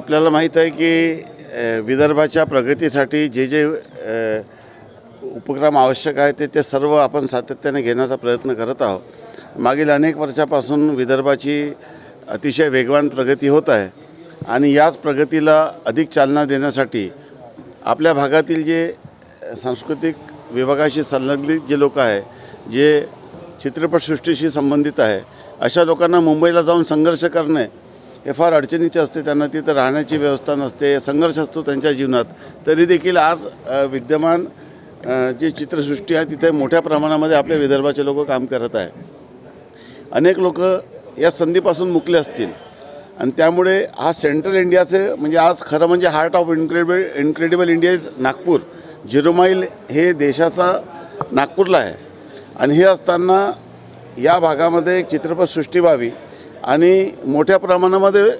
आपल्याला माहीत आहे की विदर्भाच्या प्रगतीसाठी जे जे उपक्रम आवश्यक आहे ते सर्व आपण सातत्याने घेण्याचा प्रयत्न करत आहोत। मागील अनेक वर्षापासून विदर्भाची अतिशय वेगवान प्रगती होत आहे आणि याच प्रगतीला अधिक चालना देण्यासाठी आपल्या भागातील जे सांस्कृतिक विभागाशी संलग्नित जे लोक आहे, जे चित्रपटसृष्टीशी संबंधित आहे, अशा लोकांना मुंबईला जाऊन संघर्ष करणे हे फार अडचणीचे असते। त्यांना तिथं राहण्याची व्यवस्था नसते, संघर्ष असतो त्यांच्या जीवनात। तरी देखील आज विद्यमान जी चित्रसृष्टी आहे तिथे मोठ्या प्रमाणामध्ये आपल्या विदर्भाचे लोक काम करत आहे। अनेक लोक या संधीपासून मुकले असतील आणि त्यामुळे हा सेंट्रल इंडियाचे म्हणजे आज खरं म्हणजे heart of incredible India is Nagpur. 0 mile हे देशाचा नागपूरला आहे आणि हे असताना या भागामध्ये एक चित्रपटसृष्टी व्हावी आणि मोठ्या प्रमाणामध्ये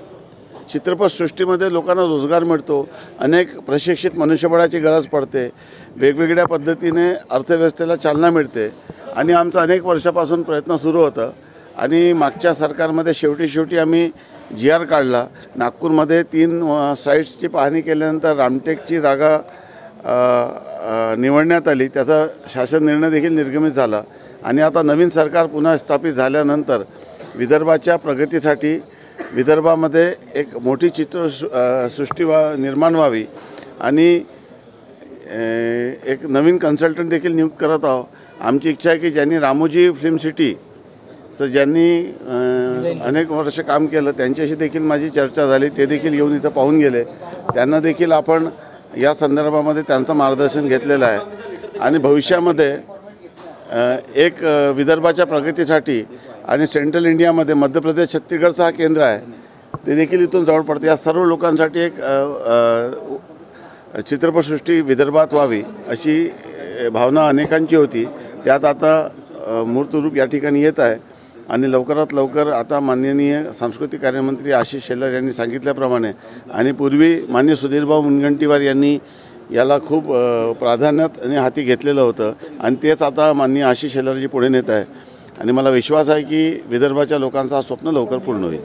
चित्रपटसृष्टीमध्ये लोकांना रोजगार मिळतो, अनेक प्रशिक्षित मनुष्यबळाची गरज पडते, वेगवेगळ्या पद्धतीने अर्थव्यवस्थेला चालना मिळते आणि आमचा अनेक वर्षापासून प्रयत्न सुरू होता आणि मागच्या सरकारमध्ये शेवटी आम्ही GR काढला। नागपूरमध्ये 3 साईट्सची पाहणी केल्यानंतर रामटेकची जागा निवडण्यात आली, त्याचा शासन निर्णय देखील निर्गमित झाला आणि आता नवीन सरकार पुन्हा स्थापित झाल्यानंतर विदर्भाच्या प्रगतीसाठी विदर्भामध्ये एक मोठी चित्रसृष्टी निर्माण व्हावी आणि एक नवीन कन्सल्टंट देखील नियुक्त करत आहोत। आमची इच्छा आहे की ज्यांनी रामोजी फिल्म सिटी ज्यांनी अनेक वर्ष काम केलं त्यांच्याशी देखील माझी चर्चा झाली, ते देखील येऊन इथं पाहून गेले। त्यांना देखील आपण या संदर्भामध्ये त्यांचं मार्गदर्शन घेतलेलं आहे आणि भविष्यामध्ये एक विदर्भाच्या प्रगतीसाठी आणि सेंट्रल इंडियामध्ये मध्य प्रदेश छत्तीसगडचा हा केंद्र आहे, ते देखील इथून जवळ पडते। या सर्व लोकांसाठी एक चित्रपटसृष्टी विदर्भात व्हावी अशी भावना अनेकांची होती। त्यात आता मूर्तरूप या ठिकाणी येत आहे आणि लवकरात लवकर आता माननीय सांस्कृतिक कार्यमंत्री आशिष शेलार यांनी सांगितल्याप्रमाणे आणि पूर्वी माननीय सुधीरभाऊ मुनगंटीवार यांनी याला खूप प्राधान्याने हाती घेतलेलं होतं आणि तेच आता माननीय आशिष शेलारजी पुढे नेत आहे आणि मला विश्वास आहे की विदर्भाच्या लोकांचं स्वप्न लवकर पूर्ण होईल।